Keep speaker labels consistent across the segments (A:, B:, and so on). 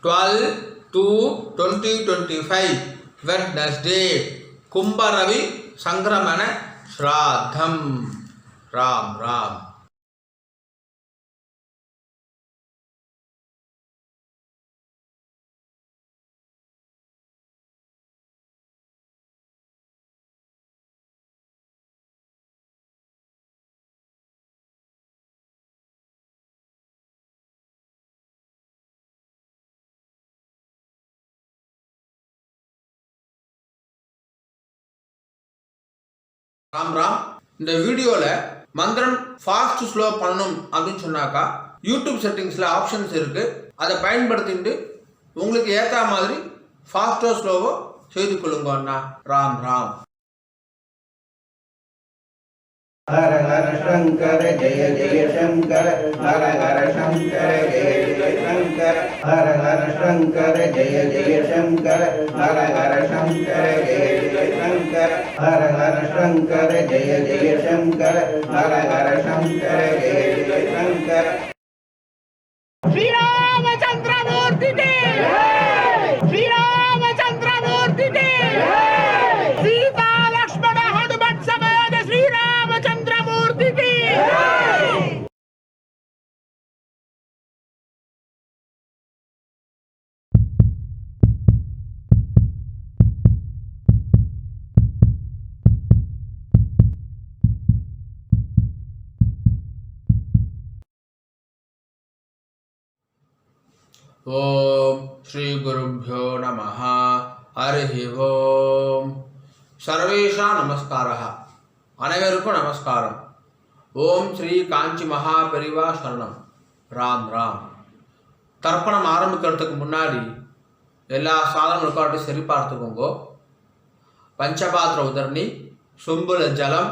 A: 12/2/2025 Wednesday Kumbharavi Sangramana Shraddham. Ram Ram. Ram Ram. இந்த வீடியோவில் மந்திரம் ஃபாஸ்ட் ஸ்லோ பண்ணணும் அப்படின்னு சொன்னாக்கா யூடியூப் செட்டிங்ஸில் ஆப்ஷன்ஸ் இருக்குது. அதை பயன்படுத்திட்டு உங்களுக்கு ஏற்ற மாதிரி ஃபாஸ்ட்டோ ஸ்லோவோ செய்து கொள்ளுங்க அண்ணா. ராம் ராம்.
B: हर हर शंकर जय जय शंकर हर हर शंकर जय जय शंकर हर हर शंकर जय जय शंकर हर हर शंकर जय जय शंकर हर हर शंकर जय जय शंकर हर हर शंकर जय जय शंकर. श्री रामचंद्र मूर्ति की श्री रामचंद्र मूर्ति की सीता लक्ष्मण हनुमत समेत श्री रामचंद्र मूर्ति की.
A: ஓம் ஸ்ரீ குருப்யோ நமஹ. ஹரி ஓம். சர்வேஷா நமஸ்காரः. அனைவருக்கும் நமஸ்காரம். ஓம் ஸ்ரீ காஞ்சி மகா பெரிவா சரணம். ராம் ராம். தர்ப்பணம் ஆரம்பிக்கிறதுக்கு முன்னாடி எல்லா சாதனங்களுக்காட்டும் சரி பார்த்துக்கோங்க. பஞ்சபாத்திர உதரணி, சொம்புல ஜலம்,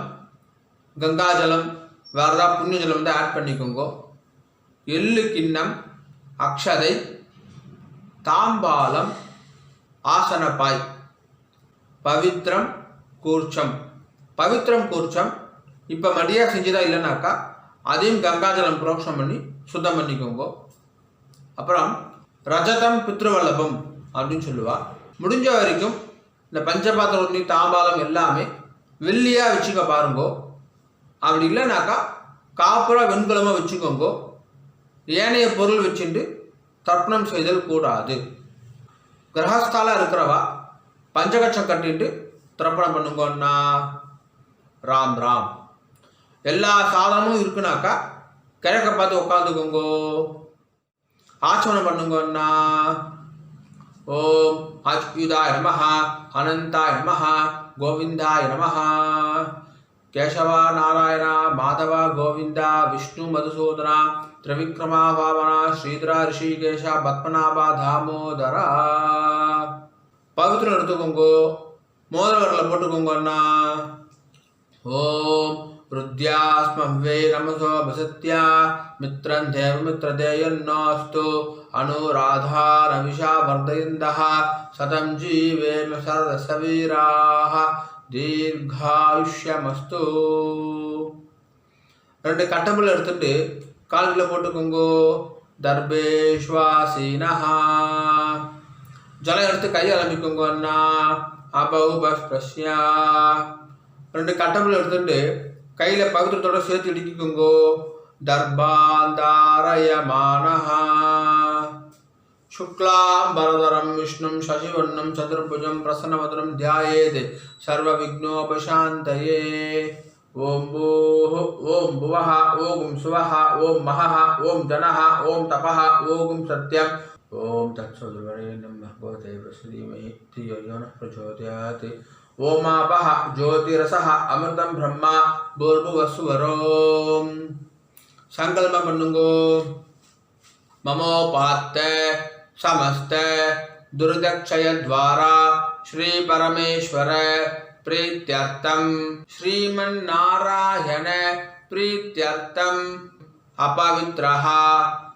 A: கங்கா ஜலம், வேறு ஏதாவது புண்ணிய ஜலம் வந்து ஆட் பண்ணிக்கோங்க. எள்ளு கிண்ணம், அக்ஷதை, தாம்பாலம், ஆசனப்பாய், பவித்ரம் கூர்ச்சம். பவித்ரம் கூர்ச்சம் இப்போ மடியாக செஞ்சுதான் இல்லைனாக்கா அதையும் கங்காஜலம் புரோக்ஷம் பண்ணி சுத்தம் பண்ணிக்கோங்க. அப்புறம் ரஜதம் பித்ருவல்லபம் அப்படின்னு சொல்லுவா. முடிஞ்ச வரைக்கும் இந்த பஞ்சபாத்திரம் ஒண்ணி தாம்பாலம் எல்லாமே வெள்ளியாக வச்சுக்க பாருங்கோ. அப்படி இல்லைனாக்கா காப்புரா வெண்கலமாக வச்சுக்கோங்க. ஏனைய பொருள் வச்சுட்டு தர்ப்பணம் செய்தல் கூடாது. கிரகஸ்தாலாக இருக்கிறவா பஞ்சகட்சம் கட்டிட்டு தர்ப்பணம் பண்ணுங்கன்னா. ராம் ராம். எல்லா சாதனமும் இருக்குனாக்கா கிழக்க பார்த்து உட்காந்துக்கோங்கோ. ஆச்சமனம் பண்ணுங்கன்னா. ஓம் அச்சுதாய நமஹ, அனந்தாய நமஹ, கோவிந்தாய நமஹ. கேசவ நாராயண மாதவ கோவிந்த விஷ்ணு மதுசூதன திரிவிக்ரமா பாவன ஸ்ரீதர ரிஷிகேஷ பத்மநாப தாமோதர. பவித்திரம் எடுத்துக்கோங்கோ. மோதிரவரில் போட்டுக்கோங்கன்னா. ஓம் ருத்யாஸ்மவ்வே நமசோ வசத்யா மித்ரம் தேவ மித்ரதேயன்னோஸ்து அனுராதா நவிஷா வர்தயந்தः சதம் ஜீவேம சரதசவீராः தீர்காயுஷ்யமஸ்து. ரெண்டு கட்டம்புல எடுத்துட்டு கால்களில் போட்டுக்கோங்கோ. தர்பேஷ்வாசீனஹா. ஜலம் எடுத்து கையை அலம்பிக்கோங்க அண்ணா. அபௌபஸ்பிரஸ்யா. ரெண்டு கட்டம்புல எடுத்துட்டு கையில் பவித்திரத்தோட சேர்த்து இடிக்கிக்கோங்கோ. தர்பாந்தாரயமானஹா. शुक्लांबरधरं विष्णुं शशिवर्णं चतुर्भुजं प्रसन्नवदनं ध्यायेत् सर्वविघ्नोपशान्तये. ओम भूः ओम भुवः ओम सुवः ओम महः ओम जनः ओम तपः ओम सत्यम्. ओम तत्सवितुर्वरेण्यं भर्गो देवस्य धियो यो नः प्रचोदयात्. ओमापः ज्योतिरसः अमृतं ब्रह्म भूर्भुवस्सुवरोम. संकल्पம் பண்ணுங்கோ. ममोपात्ते समस्त दुर्दक्षय द्वारा श्री परमेश्वर प्रीत्यर्थम श्रीमन्नारायण प्रीत्यर्थम अपवित्रः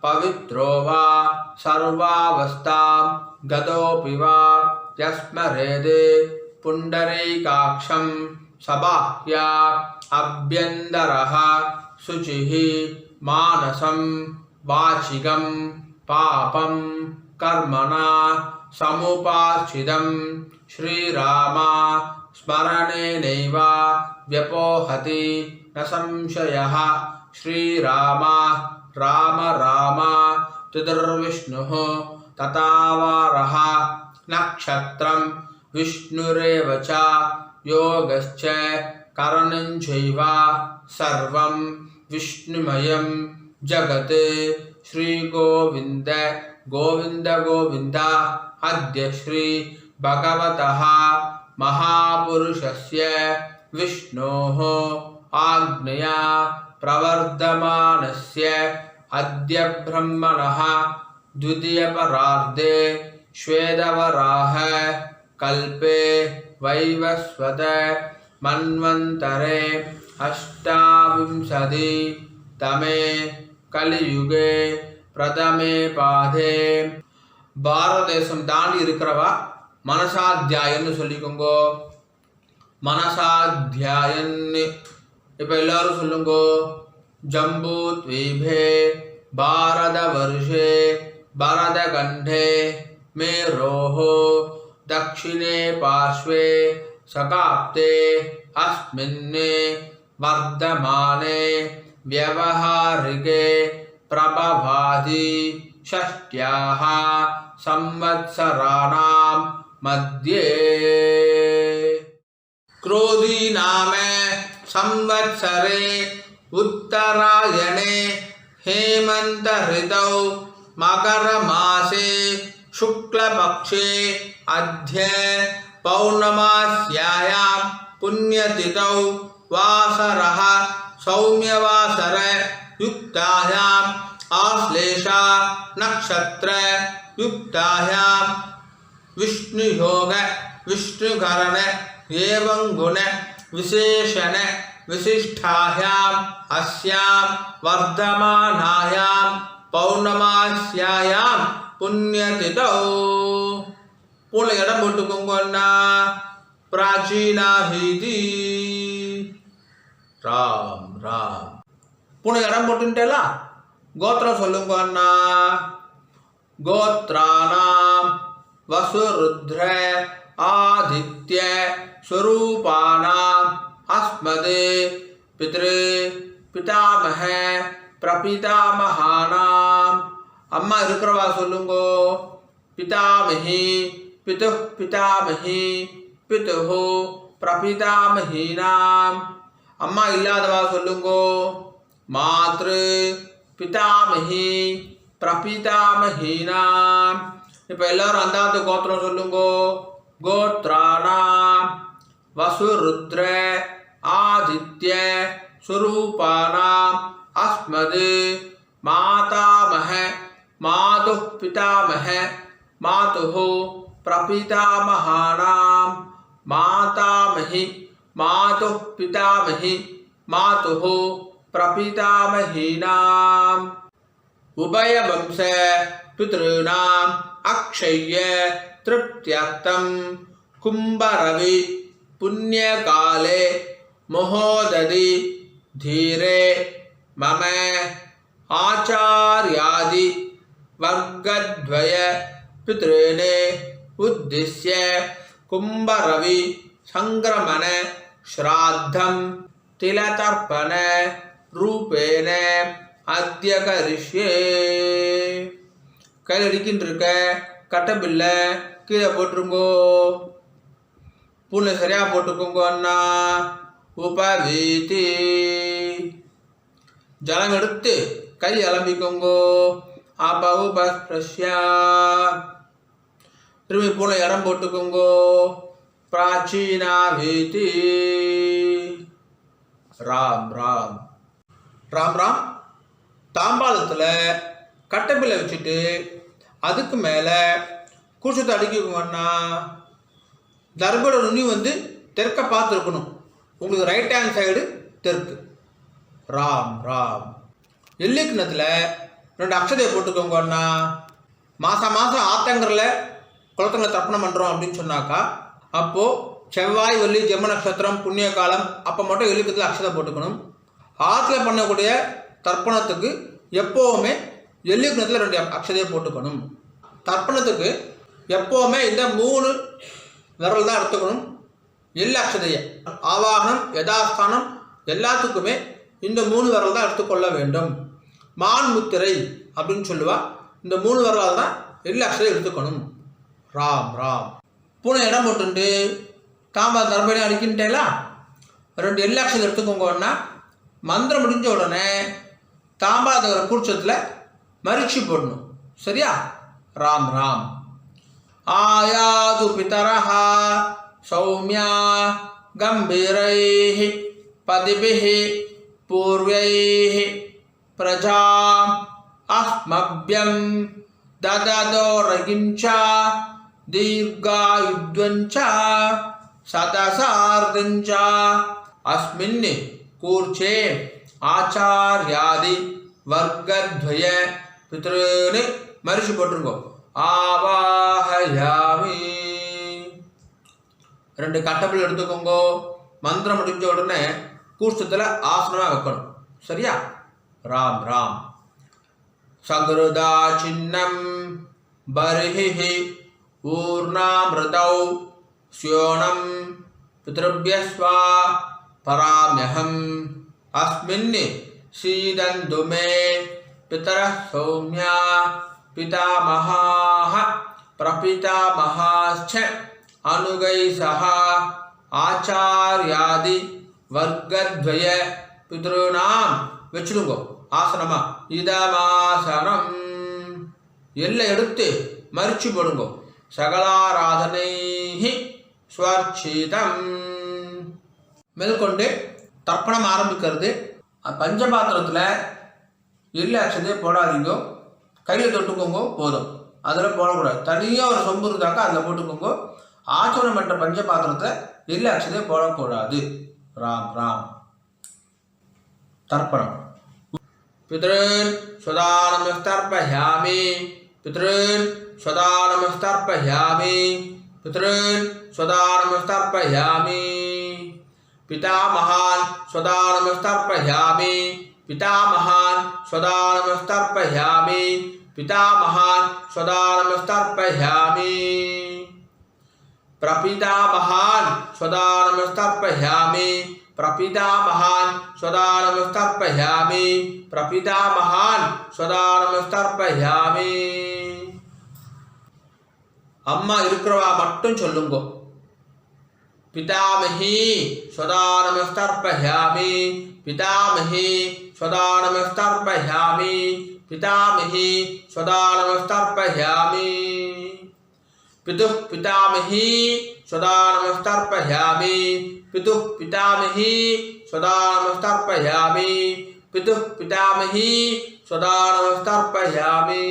A: पवित्रो वा सर्वावस्थां गतोऽपि वा यस्मरेदे पुण्डरीकाक्षं सबाह्या अभ्यन्तरः शुचिः मानसं वाचिकं पापं कर्मणा समुपाश्चितं श्रीराम स्मरणेनैव व्यपोहति न संशयः। श्रीराम राम राम तुदुर्विष्णुः तथावारः नक्षत्रं विष्णुरेव च योगश्च करणं चैव सर्वं विष्णुमयं जगत्। श्रीगोविन्द गोविन्द गोविन्द अद्य श्री भगवतः महापुरुषस्य विष्णोः आज्ञया प्रवर्धमानस्य अद्य ब्रह्मणः द्वितीयपरार्धे श्वेतवराह कल्पे वैवस्वत मन्वन्तरे अष्टाविंशति तमे कलियुगे प्रथमे पादे பாரத தேசம் தாண்டி இருக்கிறவா மனசாத்தியாயன்னு சொல்லிக்கோங்கோ. மனசாத்தியாயன்னு இப்போ எல்லாரும் சொல்லுங்கோ. ஜம்பூ த்வீபே பாரத வருஷே பரத கண்டே மேரோஹோ दक्षिणे पार्श्वे सकाप्ते अस्मिन् वर्धमाने व्यवहारिके प्रभवादि षष्ट्याः संवत्सराणां मध्ये क्रोधी नाम संवत्सरे उत्तरायणे हेमंत ऋतौ मकर मासे शुक्लपक्षे अद्य पौर्णमास्यायां पुण्यतिथौ वासरः सौम्यवासर युक्तायाम् आश्लेषा नक्षत्र युक्तायां विष्णुयोग विष्णुकरण एवं गुण विशेषण विशिष्टायाम् अस्यां वर्धमानायां पौर्णमास्यायां पुण्यतिथौ पूर्ण इடம் போட்டுக்கோங்கண்ணா प्राचीना வீதி ராம் ராம் पूर्ण இடம் போட்டுட்டேல கோத்திரம் சொல்லுங்க அண்ணா கோத்ராணாம் வசுருத்ர ஆதித்ய ஸ்வரூபானாம் அஸ்மதே பித்ரு பிதாமஹ பிரபிதாமஹானாம் அம்மா இருக்கிறவா சொல்லுங்கோ பிதாமஹி பிது பிதாமஹி பிதுஹு பிரபிதாமஹீனாம் அம்மா இல்லாதவா சொல்லுங்கோ மாத்ரு பிதாமஹி பிரபிதாமஹீனாம் இப்போ எல்லாரும் அந்தாத்து கோத்திரம் சொல்லுங்கோ கோத்ராணாம் வசுருத்ர ஆதித்ய ஸ்வரூபானாம் அஸ்மது மாதாமஹ मातुः पितामह मातुः प्रपितामहानां मातामही मातुः पितामही मातुः प्रपितामहीनाम् उभयवंश पितॄणाम् अक्षय्य तृप्त्यर्थं कुम्भरवि पुण्यकाले महोदधि धीरे मम आचार्यादि वर्गद्वय पितॄने उद्दिश्य कुम्भरवि संक्रमण श्राद्धं तिलतर्पण रूपेण अद्य करिष्ये கையில் அடிக்கின்னு இருக்க கட்டபில்லை கீழே போட்டுருங்கோ பூனை சரியாக போட்டுக்கோங்க அண்ணா உபவீதி ஜலம் எடுத்து கை அலம்பிக்கோங்கோ அபௌபஸ்ப்ரஷ்யா திரும்பி பூனை இடம் போட்டுக்கோங்கோ பிராச்சீனா வீதி ராம் ராம் ராம் ராம் தாம்பாளத்தில் கட்டப்பில்லை வச்சுட்டு அதுக்கு மேலே குடிச்சத்தை அடிக்கணும்னா தர்போட நுனி தெற்க பார்த்து இருக்கணும். உங்களுக்கு ரைட் ஹேண்ட் சைடு தெற்கு. ராம் ராம் எல்லிக்கிணத்தில் 2 அக்ஷதையை போட்டுக்கோங்கண்ணா. மாதம் மாதம் ஆத்தங்கரில் குளத்துல தர்ப்பணம் பண்ணுறோம் அப்படின்னு சொன்னாக்கா அப்போது செவ்வாய் வெள்ளி ஜென்ம நட்சத்திரம் புண்ணிய காலம் அப்போ மட்டும் எல்லிக்கத்தில் அக்ஷதை போட்டுக்கணும். ஆற்றுல பண்ணக்கூடிய தர்ப்பணத்துக்கு எப்போவுமே எல்லிக்கிணத்தில் 2 அக்ஷதையை போட்டுக்கணும். தர்ப்பணத்துக்கு எப்போவுமே இந்த 3 விரல் தான் எடுத்துக்கணும். எல்லா அக்ஷதையை ஆவாகனம் யதாஸ்தானம் எல்லாத்துக்குமே இந்த 3 விரல் தான் எடுத்துக்கொள்ள வேண்டும். மான் முத்திரை அப்படின்னு சொல்லுவா. இந்த 3 விரலால் தான் எல்லா அக்ஷதையும் எடுத்துக்கணும். ராம் ராம். பூனை இடம் போட்டுண்டு தாம்பா தர்பணி அடிக்கின்றேங்களா, 2 எல்லா அக்ஷதை எடுத்துக்கோங்கன்னா மந்திரம் முடிஞ்ச உடனே தாம்பாதகர கூர்ச்சத்தில் மரிச்சி போடணும். சரியா? ராம் ராம். ஆயாது பிதரஹ சௌமியா கம்பீரைஹி பதிபிஹி பூர்வைஹி பிரஜாம் அஸ்மப்யம் தததோரகிஞ்ச தீர்காயுத்வஞ்ச சதசார்தஞ்ச அஸ்மின் கூர்ச்சே ஆச்சாரியாதி வர்க்கத்வய பித்ருன்னு மரிச்சு போட்டுருங்கோ. ஆவாஹயாமி. 2 கட்டப்பில் எடுத்துக்கோங்கோ. மந்திரம் முடிஞ்ச உடனே கூஷ்டத்தில் ஆசனமாக வைக்கணும். சரியா? ராம் ராம். சக்ருதா சின்னம் பர்ஹி ஊர்ணாமிருதௌ ஸ்யோணம் பித்ருப்யஸ்வா பராம்யஹம் அஸ்மின் சீதந்து மே பிதரः சௌம்யா பிதாமகாः பிரபிதாமகாश्च அனுகை சஹ ஆச்சாரியாதி வர்க்கத்வய பித்ருணாம் வச்சுடுங்கோ ஆசனமா. இதமாசனம் எல்லாம் எடுத்து மரிச்சு போடுங்கோ. சகலாராதனை ஸ்வர்ச்சிதம். மேற்கொண்டு தர்ப்பணம் ஆரம்பிக்கிறது. பஞ்சபாத்திரத்தில் எள்ளு அக்ஷதையை போடாதீங்க. கையில் தொட்டுக்கோங்க போதும். அதில் போடக்கூடாது. தனியாக ஒரு சொம்பு இருந்தாக்கா அதில் போட்டுக்கோங்க. ஆச்சரணம் பண்ணுற பஞ்சபாத்திரத்தில் எள்ளு அக்ஷதையை போடக்கூடாது. ராம் ராம். தர்ப்பணம். பித்ருன் ஸ்வதானமஸ்தர்ப்பயாமி பித்ருன் ஸ்வதானமஸ்தர்ப்பயாமி பித்ருன் ஸ்வதானமஸ்தர்ப்பயாமி पितामहान् स्वदानमस्तर्पयामि पितामहान् स्वदानमस्तर्पयामि पितामहान् स्वदानमस्तर्पयामि प्रपितामहान् स्वदानमस्तर्पयामि प्रपितामहान् स्वदानमस्तर्पयामि प्रपितामहान् स्वदानमस्तर्पयामि. அம்மா இருக்கிறவா மட்டும் சொல்லுங்கோ. पितामही स्वदानमस्तर्पयामि पितामही स्वदानमस्तर्पयामि पितामही स्वदानमस्तर्पयामि पितुः पितामही स्वदानमस्तर्पयामि पितुः पितामही स्वदानमस्तर्पयामि पितुः पितामही स्वदानमस्तर्पयामि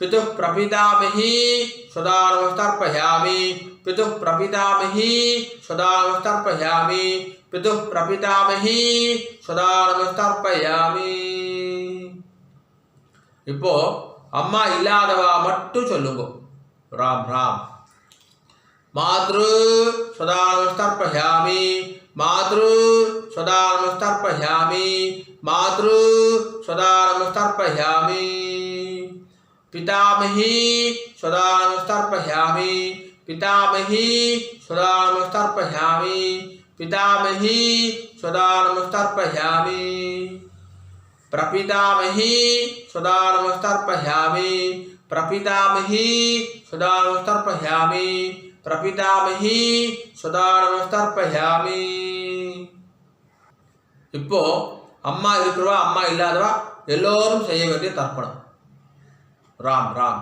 A: पितुः प्रपितामही स्वदानमस्तर्पयामि पितुः प्रपितामही स्वदानमस्तर्पयामि पितुः प्रपितामही स्वदानमस्तर्पयामि. இப்போ அம்மா இல்லாதவா மட்டும் சொல்லுங்க. ராம் ராம். மாத்ரு स्वदानमस्तर्पयामि मातृ स्वदानमस्तर्पयामि मातृ स्वदानमस्तर्पयामि पितामही स्वदानमस्तर्पयामि पितामही स्वदानमस्तर्पयामि पितामही स्वदानमस्तर्पयामि प्रपितामही स्वदानमस्तर्पयामि प्रपितामही स्वदानमस्तर्पयामि प्रपितामही स्वदानमस्तर्पयामि. இப்போ அம்மா இருக்கிறவா அம்மா இல்லாதவா எல்லோரும் செய்ய வேண்டிய தர்ப்பணம். राम राम.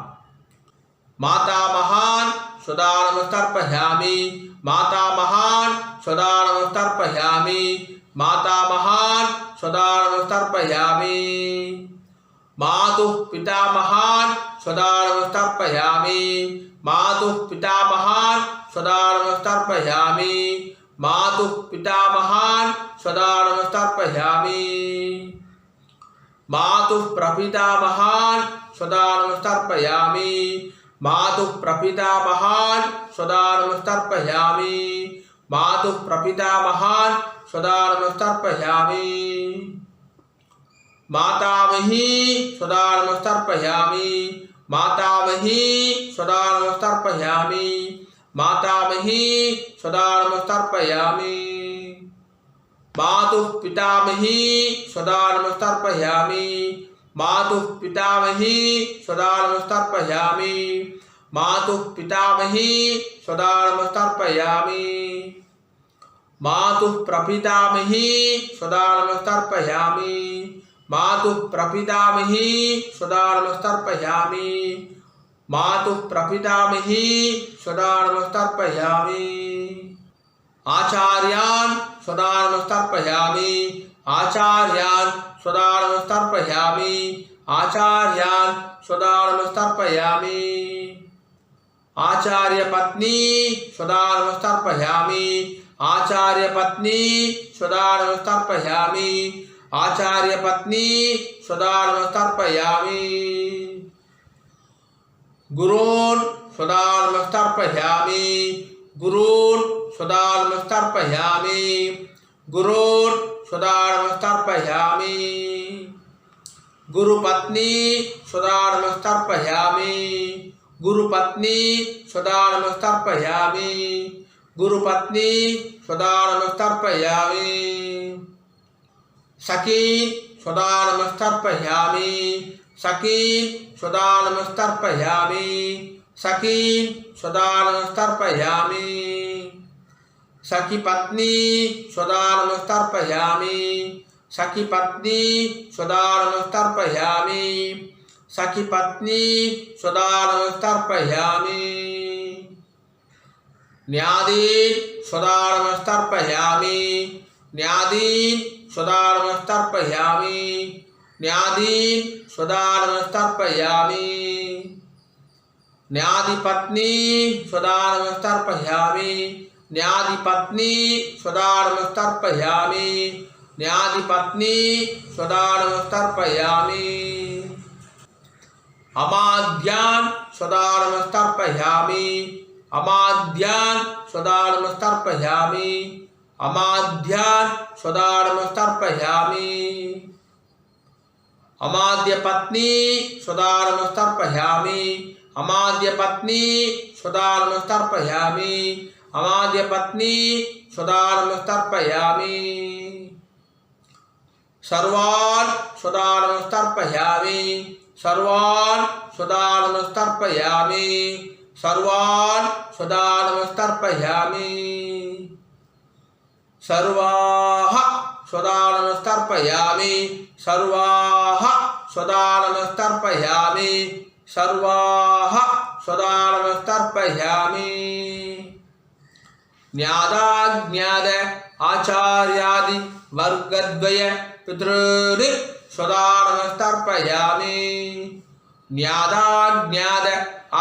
A: माता महान स्वदानमस्तर्पयामि माता महान स्वदानमस्तर्पयामि माता महान स्वदानमस्तर्पयामि मातुः पिता महान स्वदानमस्तर्पयामि मातुः पिता महान स्वदानमस्तर्पयामि मातुः पिता महान स्वदानमस्तर्पयामि मातुः प्रपितामहान् स्वदानमस्तर्पयामि मातुः प्रपितामहान् स्वदानमस्तर्पयामि मातुः प्रपितामहान् स्वदानमस्तर्पयामि मातामही स्वदानमस्तर्पयामि मातामही स्वधा नमस्तर्पयामि मातामही स्वधा नमस्तर्पयामि मातुः पितामही स्वधा नमस्तर्पयामि मातुः पितामही स्वधा नमस्तर्पयामि मातुः पितामही स्वधा नमस्तर्पयामि मातुः प्रपितामही स्वधा नमस्तर्पयामि मातुः प्रपितामही स्वधा नमस्तर्पयामि मातुः प्रपितामही स्वधा नमस्तर्पयामि आचार्यान् स्वधा नमस्तर्पयामि आचार्यान् स्वधा नमस्तर्पयामि आचार्यान् स्वधा नमस्तर्पयामि आचार्य पत्नी स्वधा नमस्तर्पयामि आचार्य पत्नी स्वधा नमस्तर्पयामि आचार्य पत्नी स्वधा नमस्तर्पयामि गुरून् स्वधा नमस्तर्पयामि गुरून् स्वधा नमस्तर्पयामि गुरून् स्वधा नमस्तर्पयामि गुरुपत्नी स्वधा नमस्तर्पयामि गुरुपत्नी स्वधा नमस्तर्पयामि गुरुपत्नी स्वधा नमस्तर्पयामि सखी स्वधा नमस्तर्पयामि सखी स्वधा नमस्तर्पयामि सखी स्वधा नमस्तर्पयामि सखी पत्नी स्वधा नमस्तर्पयामि सखी पत्नी स्वधा नमस्तर्पयामि सखी पत्नी स्वधा नमस्तर्पयामि न्यादीन् स्वधा नमस्तर्पयामि न्यादीन् स्वधा नमस्तर्पयामि न्यादीन् स्वधा नमस्तर्पयामि न्यादिपत्नी स्वधा नमस्तर्पयामि न्यादिपत्नी स्वधा नमस्तर्पयामि न्यादिपत्नी स्वधा नमस्तर्पयामि अमाद्यान् स्वधा नमस्तर्पयामि अमाद्यान् स्वधा नमस्तर्पयामि अमाद्यान् स्वधा नमस्तर्पयामि अमाद्यपत्नी स्वधा नमस्तर्पयामि अमाद्यपत्नी स्वधा नमस्तर्पयामि अमाद्यपत्नी स्वधा नमस्तर्पयामि सर्वान् स्वधा नमस्तर्पयामि सर्वान् स्वधा नमस्तर्पयामि सर्वान् स्वधा नमस्तर्पयामि सर्वाः स्वधा नमस्तर्पयामि सर्वाः स्वधा नमस्तर्पयामि सर्वाः स्वधा नमस्तर्पयामि न्यादाज्ञाद आचार्यादि वर्गद्वय पितॄन् स्वधा नमस्तर्पयामि न्यादाज्ञाद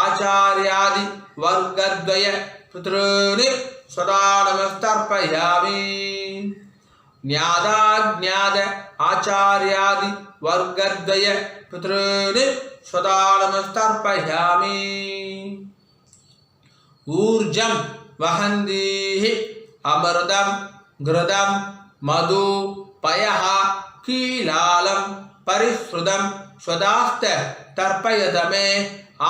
A: आचार्यादि वर्गद्वय पितॄन् स्वधा नमस्तर्पयामि न्यादाज्ञाद आचार्यादि वर्गद्वय पितॄन् स्वधा नमस्तर्पयामि ऊर्जं वहन्तीः अमृतं घृतं मधु पयः कीलालं परिश्रुतं स्वदास्त तर्पयत मे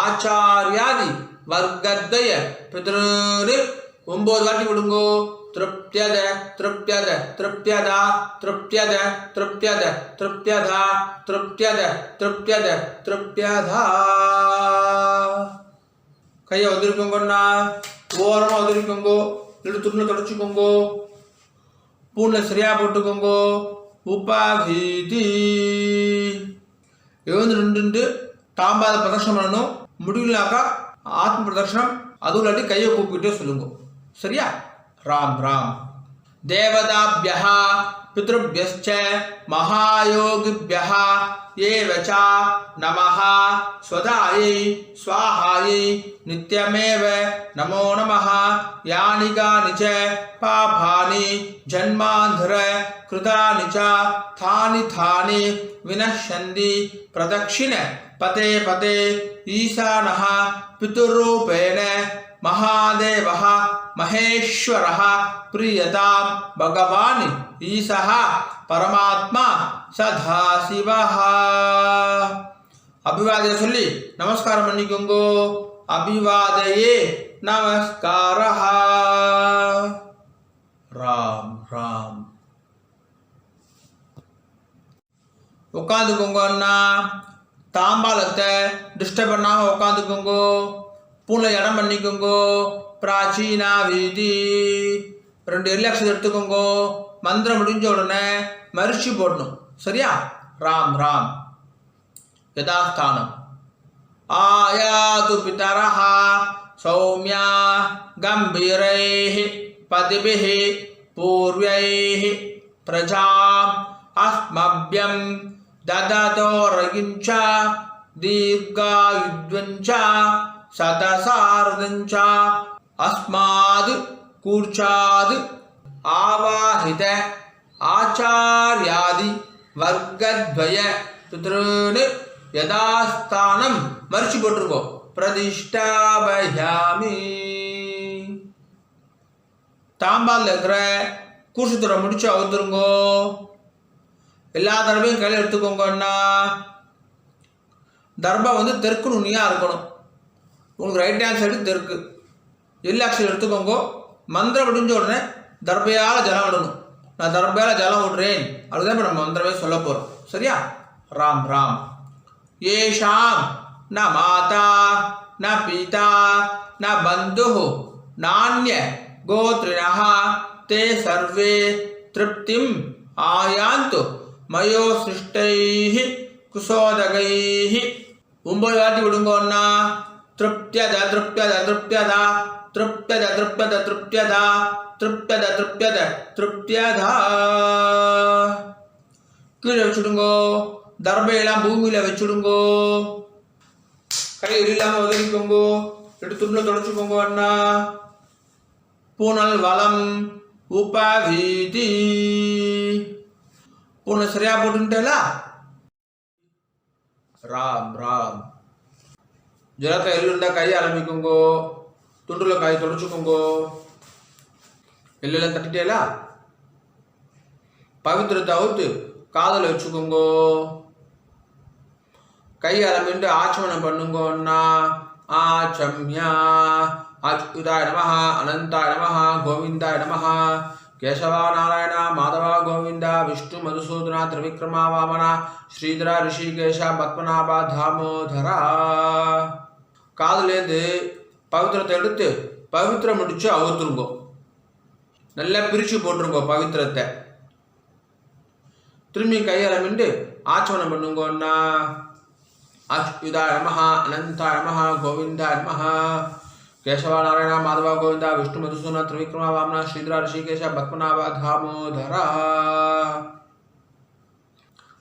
A: आचार्यादि वर्गद्वय पितॄन् 9 வாட்டி விடுங்கோ तृप्यद तृप्यद तृप्यदा तृप्यद तृप्यद तृप्यदा तृप्यद तृप्यद तृप्यदा கையை வந்திருக்கோங்கண்ணா ஓரமாக வந்திருக்கோங்கோ ரெண்டு துணியில் தொடச்சிக்கோங்கோ பூனில் சரியாக போட்டுக்கோங்கோ உபாகீதி எழுந்து நின்று தாம்பாத பிரதர்ஷனம் பண்ணணும் முடியலனாக்கா ஆத்ம பிரதர்ஷனம் அதுவும் இல்லாட்டி கையை கூப்பிக்கிட்டே சொல்லுங்க சரியா राम राम देवताभ्यः पितृभ्यश्च महायोगिभ्यः एव च नमः स्वधायै स्वाहायै नित्यमेव नमो नमः यानि कानि च पापानि जन्मान्धर कृतानि च थानि थानि विनश्यन्ति प्रदक्षिण पते पते ईशानः पितृरूपेण महादेवः महेश्वरः प्रियतां भगवान् ईशः परमात्मा सदाशिवः அபிவாதய சொல்லி நமஸ்காரம் பண்ணிக்கோங்கோ. அபிவாதயே நமஸ்காரஹ. ராம் ராம். உட்காந்துக்கோங்க அண்ணா. தாம்பாலத்தை டிஸ்டர்ப் பண்ணாமல் உட்காந்துக்கோங்கோ. பூனை இடம் பண்ணிக்கோங்கோ. பிராச்சீனா வீதி 2 ரிலாக்ஸ் எடுத்துக்கோங்கோ. மந்திரம் முடிஞ்ச உடனே மரிச்சி போடணும். சரியா? ராம் ராம். யதாஸ்தானம். ஆயாது பிதரஹ சௌமியா கம்பீரைஹ பதிபிஹ பூர்வைஹ பிரஜாம் அஸ்மப்யம் தததோரகிஞ்ச தீர்காயுத்வஞ்ச சதசார்தஞ்ச அஸ்மாது கூர்ச்சாது ஆவாஹித ஆச்சார்யாதி வர்க்கத்வய பித்ருன்னு யதாஸ்தானம் மரிச்சு போட்டிருக்கோம். பிரதிஷ்டாபயாமி. தாம்பால் இருக்கிற கூசுத்துறை முடிச்சு அவுத்துருங்கோ. எல்லா தடவையும் கையில் எடுத்துக்கோங்கன்னா தர்பம் தெற்கு நுனியாக இருக்கணும். உங்களுக்கு ரைட் ஹேண்ட் சைடு தெற்கு. எல்லாக்ஷன் எடுத்துக்கோங்க. மந்திரம் முடிஞ்ச உடனே தர்பையால் ஜலம் விடணும். நான் தர்பையால் ஜலம் விடுறேன் அப்படிதான் இப்போ நம்ம மந்திரமே சொல்ல போகிறோம். சரியா? ராம் ராம். ஏஷாம் ந மாதா ந பிதா ந பந்து நானிய கோத்ரிணः தே சர்வே திருப்திம் ஆயாந்து மயோ சிருஷ்டைः குசோதகைः. 9 வாட்டி விடுங்கோன்னா திருப்தியத திருப்தியத திருப்தியதா திருப்தியத திருப்தியத திருப்தியதா திருப்தியத திருப்தியத திருப்தியதா. கீழே வச்சுடுங்கோ. தர்பையெல்லாம் பூமியில் வச்சுடுங்கோ. கை இல்லாமல் உதவிக்கோங்கோ. எடுத்துள்ள தொடச்சுக்கோங்க அண்ணா. பூனல் வளம் உபவீதி. பூனை சரியா போட்டுட்டேலா? ராம் ராம். ஜலத்தை எள்ளுண்டா கையை ஆரம்பிக்குங்கோ. துண்டுல கை தொடச்சுக்கோங்கோ. எல்லாம் தட்டிட்டேலா? பவித்திரத்தை அவுத்து காதல வச்சுக்கோங்கோ. கை ஆரம்பிட்டு ஆச்சமனம் பண்ணுங்கோன்னா ஆச்சம்யா அச்சுதாய நமஹ அனந்தாய நமஹ கோவிந்தாய நமஹ கேசவா நாராயண மாதவா கோவிந்தா விஷ்ணு மதுசூதனா திரிவிக்ரமா வாமனா ஸ்ரீதரா ரிஷிகேஷ பத்மநாபா தாமோதரா. காதுலேருந்து பவித்திரத்தை எடுத்து பவித்திரம் முடிச்சு அவுத்துருங்கோ. நல்லா பிரித்து போட்டுருங்கோ பவித்திரத்தை. திரும்பி கையாளமிண்டு ஆச்சமனம் பண்ணுங்கோன்னா அச்சுதாய நமஹ அனந்தாய நமஹ கோவிந்தாய நமஹ கேசவா நாராயண மாதவா கோவிந்தா விஷ்ணு மதுசூதனா திரிவிக்ரமா வாமனா ஸ்ரீதரா ரிஷிகேஷ பத்மநாபா தாமோதரா.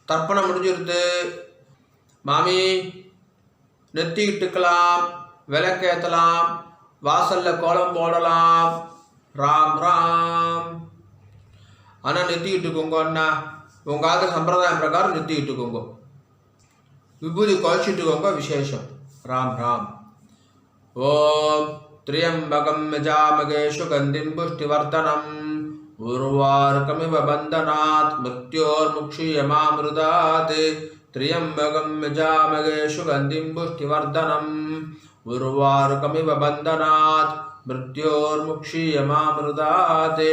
A: தர்ப்பணம் முடிஞ்சிருது. மாமி நெத்திக்கிட்டுக்கலாம், விளக்கேற்றலாம், வாசல்ல கோலம் போடலாம். ராம் ராம். ஆனால் நெத்திக்கிட்டுக்கோங்க அண்ணா. உங்கள் ஆக சம்பிரதாயம் பிரகாரம் நெத்திக்கிட்டுக்கோங்க. விபூதி குறைச்சிட்டுக்கோங்க. விசேஷம். ராம் ராம். ஓம் திரியம்பகம் யஜாமகே சுகந்திம் புஷ்டிவர்தனம் உர்வாருகமிவ பந்தனாத் மிருத்யோர்முக்ஷீயமாமிருதாத். திரியம்பகம் யஜாமகே சுகந்திம் புஷ்டிவர்தனம் உர்வாருகமிவ பந்தனாத் மிருத்யோர்முக்ஷீயமாமிருதாத்.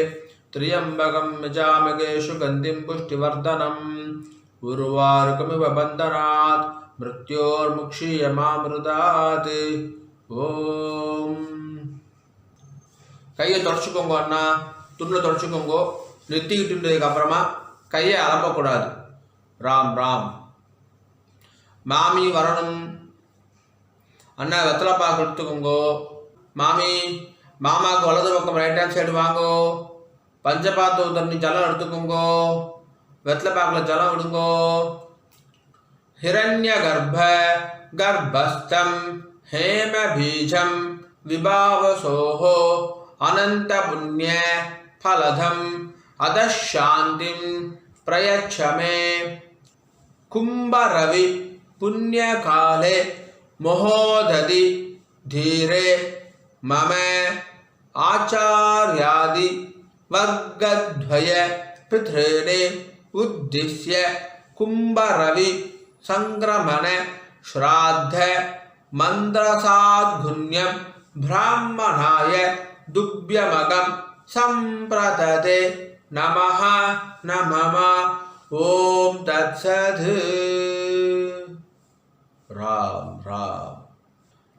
A: திரியம்பகம் யஜாமகே சுகந்திம் புஷ்டிவர்தனம் உர்வாருகமிவ பந்தனாத் மிருத்யோர்முக்ஷீயமாமிருதாத். ஓம். கையை தொடச்சுக்கோங்க அண்ணா. துணில் தொடச்சுக்கோங்க. நெத்திக்கிட்டுன்றதுக்கு அப்புறமா கையை அலம்பக்கூடாது. ராம் ராம். மாமி வரணும். அண்ணா வெத்தலை பாக்கு எடுத்துக்கோங்கோ. மாமி மாமாவுக்கு வலது பக்கம் ரைட் ஹேண்ட் சைடு வாங்கோ. பஞ்சபாத்து தண்ணி ஜலம் எடுத்துக்கோங்கோ. வெத்தலை பாக்கில் ஜலம் விடுங்கோ. ஹிரண்ய கர்ப்ப கர்ப்பஸ்தம் हेम बीजम विभावसोहो अनंत पुण्य फलधम अदशांतिम प्रयच्छ मे. कुंभरवि पुण्य काले महोदधि धीरे मम आचार्यादि वर्गद्वय पितॄणे उद्दिश्य कुंभरवि संक्रमण श्राद्ध मंत्रसाद्गुण्यं ब्राह्मणाय दुभ्यमगं संप्रदते नमः नमः ओम तत्सत् राम राम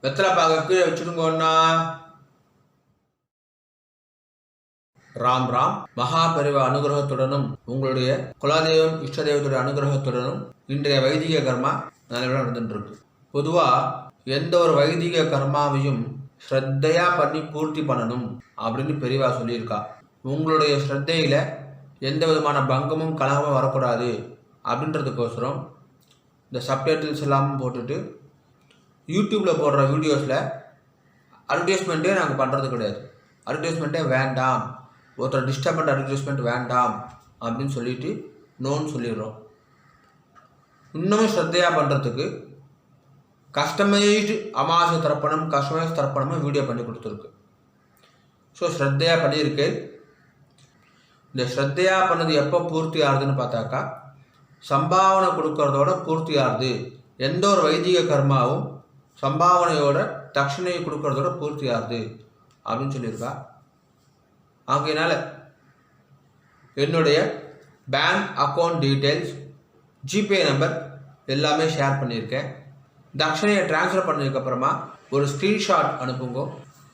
A: வெத்தலை பாக கீழே வச்சுடுங்கண்ணா. ராம் ராம். மகாபரிவ அனுகிரகத்துடனும் உங்களுடைய குலதெய்வம் இஷ்ட தெய்வத்துடைய அனுகிரகத்துடனும் இன்றைய வைதிக கர்மா நல்லபடியாக நடந்துட்டு இருக்கு. பொதுவாக எந்த ஒரு வைதிக கர்மாவையும் ஸ்ரத்தையா பண்ணி பூர்த்தி பண்ணணும் அப்படின்னு பெரியவா சொல்லியிருக்கா. உங்களுடைய ஸ்ரத்தையில எந்த விதமான பங்கமும் கலகமும் வரக்கூடாது அப்படின்றதுக்கோசரம் இந்த சப்டைட்டில்ஸ் எல்லாம் போட்டுட்டு யூடியூப்பில் போடுற வீடியோஸில் அட்வர்டைஸ்மெண்ட்டே நாங்கள் பண்ணுறது கிடையாது. அட்வர்டைஸ்மெண்ட்டே வேண்டாம், ஒருத்தர் டிஸ்டர்ப் பண்ணுற அட்வர்டைஸ்மெண்ட் வேண்டாம் அப்படின்னு சொல்லிட்டு நோன்னு சொல்லிடுறோம். இன்னமும் ஸ்ரத்தையாக பண்ணுறதுக்கு கஸ்டமைஸ்டு அமாவாசை தர்ப்பணம் கஸ்டமைஸ் தர்ப்பணமும் வீடியோ பண்ணி கொடுத்துருக்கு. ஸோ ஸ்ரத்தையாக பண்ணியிருக்கு. இந்த ஸ்ரத்தையாக பண்ணது எப்போ பூர்த்தி ஆகுதுன்னு பார்த்தாக்கா சம்பாவனை கொடுக்கறதோட பூர்த்தி ஆகுது. எந்த ஒரு வைதிக கர்மாவும் சம்பாவனையோட தட்சணையை கொடுக்கறதோட பூர்த்தி ஆகுது அப்படின்னு சொல்லியிருக்கா. ஆகையினால என்னுடைய bank account details, GPay number எல்லாமே ஷேர் பண்ணியிருக்கேன். தட்சணையை ட்ரான்ஸ்ஃபர் பண்ணதுக்கப்புறமா ஒரு ஸ்க்ரீன்ஷாட் அனுப்புங்க.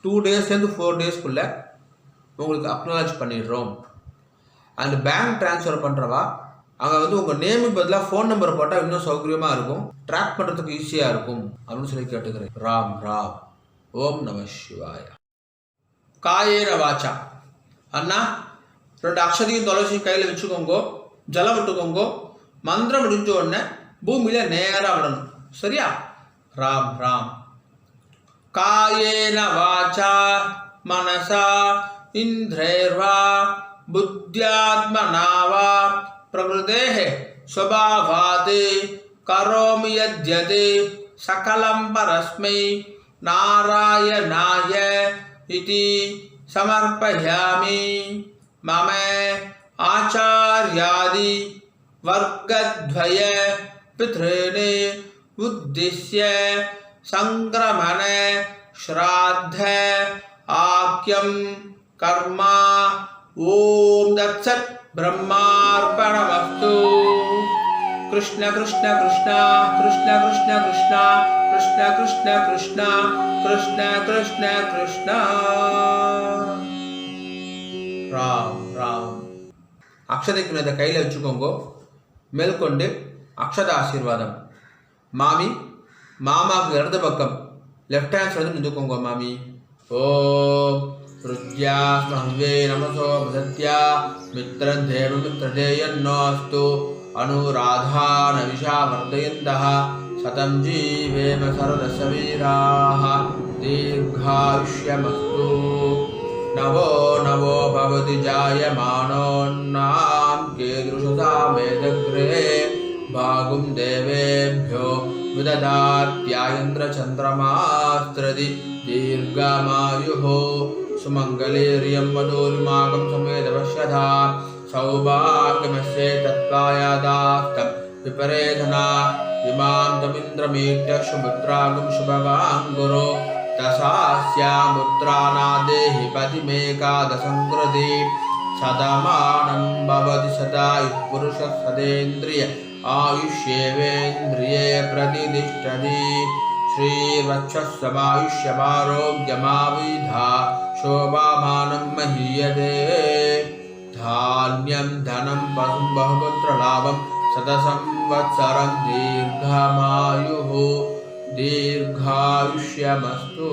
A: 2 டேஸ்லேருந்து 4 டேஸ்க்குள்ளே உங்களுக்கு அக்னாலஜ் பண்ணிடுறோம். அண்ட் பேங்க் ட்ரான்ஸ்ஃபர் பண்ணுறவா அங்கே உங்கள் நேமுக்கு பதிலாக ஃபோன் நம்பர் போட்டால் இன்னும் சௌகரியமாக இருக்கும், ட்ராக் பண்ணுறதுக்கு ஈஸியாக இருக்கும் அப்படின்னு சொல்லி கேட்டுக்கிறேன். ராம் ராம். ஓம் நம சிவாய. காயேன வாச்சா. அண்ணா 2 அக்ஷதையும் துளசியும் கையில் வச்சுக்கோங்க, ஜலம் விட்டுக்கோங்க. மந்திரம் முடிஞ்ச உடனே பூமியில் நேராக விடணும். சரியா? ராம் ராம். காயேன வாச்சா மனசா இந்திரேர்வா புத்தியாத்மனா வா प्रकृतेः स्वभावात् करोमि यद्यत् सकलं परस्मै नारायणाय इति समर्पयामि. मम आचार्यादि वर्गद्वय पितॄन् उद्दिश्य संक्रमण श्राद्ध आख्यं कर्म ओम दत्सत् ब्रह्मार्पणमस्तु. कृष्ण कृष्ण कृष्ण कृष्ण कृष्ण कृष्ण कृष्ण कृष्ण कृष्ण कृष्ण कृष्ण कृष्ण. ராம் ராம். அக்ஷதைக்கு இதை கையில் வச்சுக்கோங்க. மேற்கொண்டு அக்ஷத ஆசீர்வாதம். மாமி மாமாவுக்கு இடது பக்கம் லெஃப்ட் ஹேண்ட் சைடு நின்றுக்கோங்க. மாமி ஓம் ருத்யா ஸ்மஹ்வே நமசோ பிரசத்யா மித்ரதேவ மித்ரதேயன்னோஸ்து அனுராதானவிஷா வர்தயந்தः சதம் ஜீவேம சரதசவீராः தீர்காயுஷ்யமஸ்து. नवो नवो भवति जायमानोन्नां कीदृशसा मेदग्रे भागुं देवेभ्यो विददात्यायन्द्रचन्द्रमास्त्रदि दीर्घमायुः सुमङ्गलेर्यं वधूरिमागं समेदपश्यथा सौभाग्यमस्ये तत्त्वायादास्तं विपरेधना इमां तमिन्द्रमीट्य शुभद्रागं शुभगाङ्गुरो तसास्यामुत्रानादेहि पतिमेकादशङ्कृति सदमानं भवति सदा पुरुषः सदेन्द्रिय आयुष्येवेन्द्रिये प्रतिष्ठति. श्रीवक्षस्समायुष्यमारोग्यमाविधा शोभामानं महीयते. धान्यं धनं पशुं बहुपुत्रलाभं शतसंवत्सरं दीर्घमायुः दीर्घायुष्यमस्तु.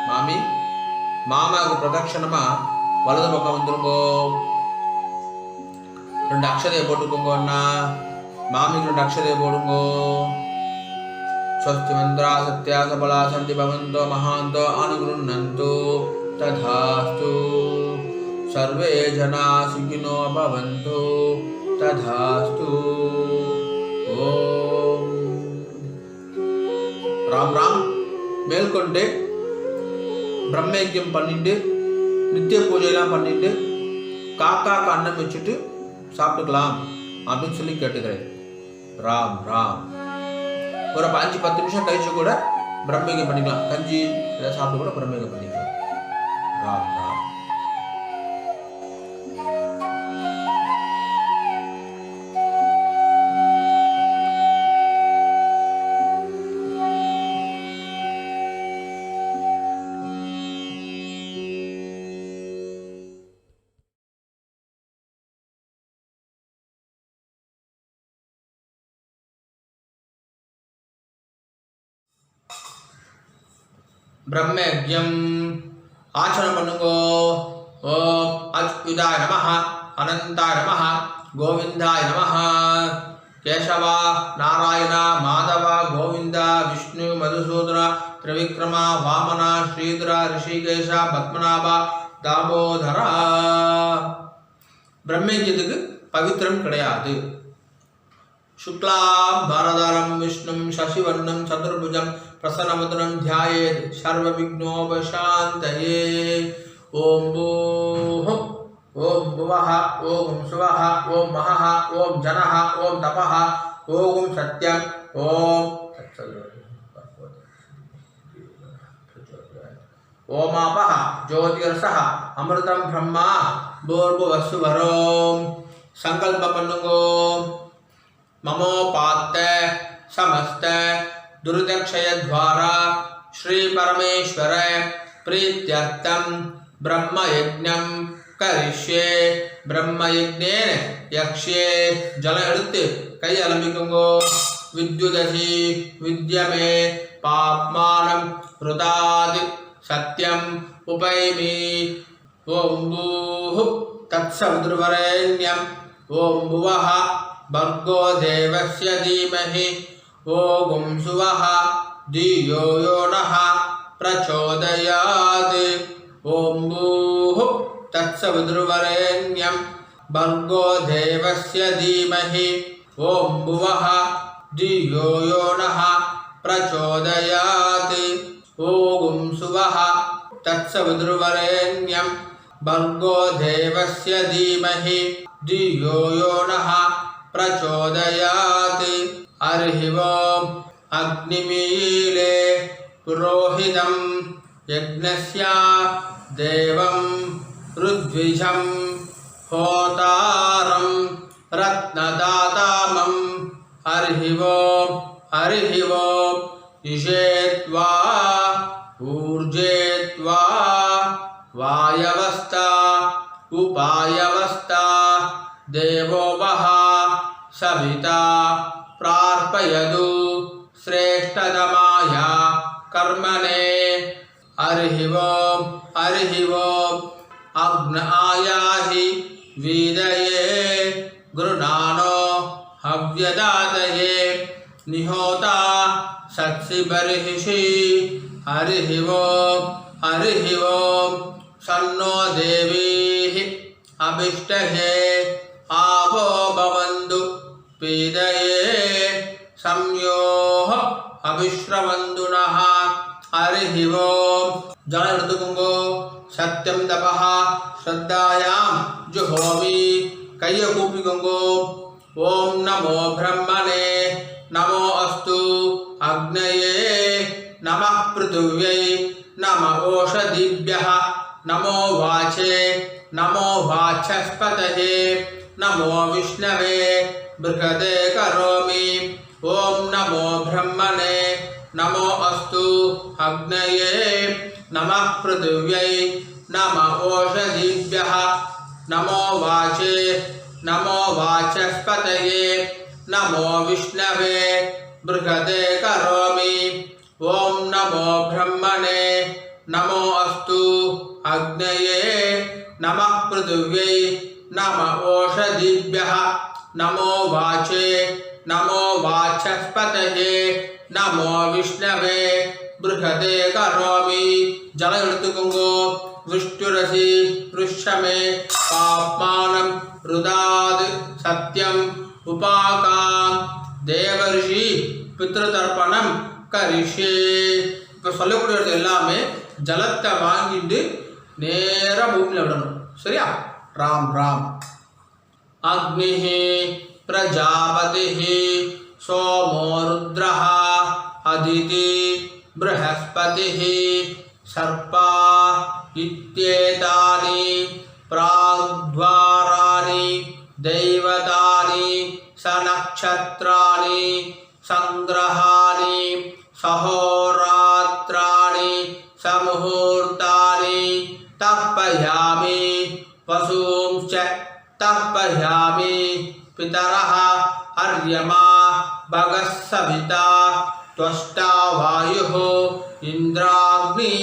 A: மாமி மாமாவுக்கு பிரதட்சணமா வலது பக்கம் வந்துருங்கோ. 2 அக்ஷதையை போட்டுக்கோங்க. அண்ணா மாமிக்கு 2 அக்ஷதையை போடுங்கோ. ஸ்வஸ்தி மந்திரா சத்யா சபலா சந்தி பவந்தோ மகாந்தோ அனுகிருண்ணந்து ததாஸ்து. சர்வே ஜனா சுகினோ பவந்து ததாஸ்து. ஓம் ராம் ராம். மேற்கொண்டு பிரம்மயஜ்யம் பண்ணிட்டு நித்திய பூஜையெல்லாம் பண்ணிட்டு காக்காக்கு அன்னம் வச்சுட்டு சாப்பிட்டுக்கலாம் அப்படின்னு சொல்லி கேட்டுக்கிறேன். ராம் ராம். ஒரு 5-10 நிமிஷம் கழிச்சு கூட பிரம்மயோகம் பண்ணிக்கலாம். கஞ்சி இதை சாப்பிட்டு கூட பிரம்மயோகம் பண்ணிக்கலாம். ராம் ராம். பிரம்மயஜ்யம் ஆச்சரணம் பண்ணுங்கோ. ஓம் அச்சுதாய நமஹ, அனந்தாய நமஹ, கோவிந்தாய நமஹ. கேசவா, நாராயண, மாதவ, கோவிந்த, விஷ்ணு, மதுசூதன, திரிவிக்ரம, வாமன, ஸ்ரீதர, ரிஷிகேஷ, பத்மநாப, தாமோதரா. பிரம்மயஜ்யத்துக்கு பவித்திரம் கிடையாது. சுக்லாம் பரதரம் விஷ்ணும் சசிவர்ணம் சதுர்புஜம் பிரசன்னவதனம் த்யாயேத் சர்வவிக்னோபசாந்தயே. ஓம் பூஹ ஓம் புவஹ ஓம் சுவஹ ஓம் மஹஹ ஓம் ஜனஹ ஓம் தபஹ ஓம் சத்யம் ஓம் ஓமாபஹ ஜோதிர்சஹ அமிர்தம் பிரம்மா பூர்புவசுவரோம். சங்கல்பம் பண்ணுங்கோ. ममोपात्त समस्त दुर्दक्षय द्वारा श्री परमेश्वर प्रीत्यर्थम ब्रह्मयज्ञं करिष्ये. ब्रह्मयज्ञेन यक्ष्ये. जल எடுத்து கை அலம்பிக்குங்கோ. विद्युदसि विद्यमे पाप्मानं रुदात् सत्यं उपैमि. ओम भूः तत्सवितुर्वरेण्यं ओम भुवः भर्गो देवस्य धीमहि ओम सुवः धियो यो नः प्रचोदयात्. ओम भूः तत्सवितुर्वरेण्यं भर्गो देवस्य धीमहि ओम भुवः धियो यो नः प्रचोदयात्. ओम सुवः तत्सवितुर्वरेण्यं भर्गो देवस्य धीमहि धियो यो नः प्रचोदयात्. हरि ओम अग्निमीले पुरोहितं यज्ञस्य देवं ऋद्विजं होतारं रत्नदातामं. हरि ओम इषेत्वा ऊर्जेत्वा वायवस्था उपायवस्था देवो वः सविता प्रार्पयतु श्रेष्ठतमाय कर्मणे. हरि ओम अग्नायाहि वीदये गुरुनानो हव्यदातये निहोता सत्सि बर्हिषि. हरि ओम सन्नो देवीः अभिष्टहे आवो भवन्तु पीदये संयोः अभिश्रवन्तु नः. हरि ओम जल எடுத்துக்கோங்கோ. சத்யம் தபஹ ஸ்ரத்தாயாம் ஜுஹோமி. கையை கூப்பிக்கோங்கோ. ஓம் நமோ பிரம்மணே நமோ அஸ்து அக்னயே நமः பிருத்திவ்யை நம ஓஷதிभ्यः நமோ வாச்சே நமோ வாச்சஸ்பதயே நமோ விஷ்ணவே பிருகதே கரோமி. ஓம் நமோ பிரம்மணே நமோ அஸ்து அக்னயே நமः பிருத்திவ்யை நம ஓஷதிभ्यः நமோ வாச்சே நமோ வாச்சஸ்பதயே நமோ விஷ்ணவே பிருகதே கரோமி. ஓம் நமோ பிரம்மணே நமோ அஸ்து அக்னயே நமः பிருத்திவ்யை நம ஓஷதிभ्यः நமோ வாச்சே நமோ வாச்சஸ்பதயே நமோ விஷ்ணவே பிருகதே கரோமி. ஜலம் எடுத்துக்கோங்கோ. விஷ்ணுரசி ருஷ்யமே பாப்மானம் ருதாத் சத்யம் உபாகாம் தேவர்ஷி பித்ருதர்ப்பணம் கரிஷே. இப்போ சொல்லக்கூடியது எல்லாமே ஜலத்தை வாங்கிட்டு நேராக பூமியில் விடணும். சரியா? ராம் ராம். அக்னிஹி பிரஜாபதிஹி சோமோ ருத்ரஹ अदिति बृहस्पतिः सर्पा इत्येतानि प्राग्द्वाराणि दैवतानि सनक्षत्राणि संग्रहाणि सहोरात्राणि समुहूर्तानि तर्पयामि वसूंश्च तर्पयामि पितरः अर्यमा भगः सविता त्वष्टा वायुः इन्द्राग्नि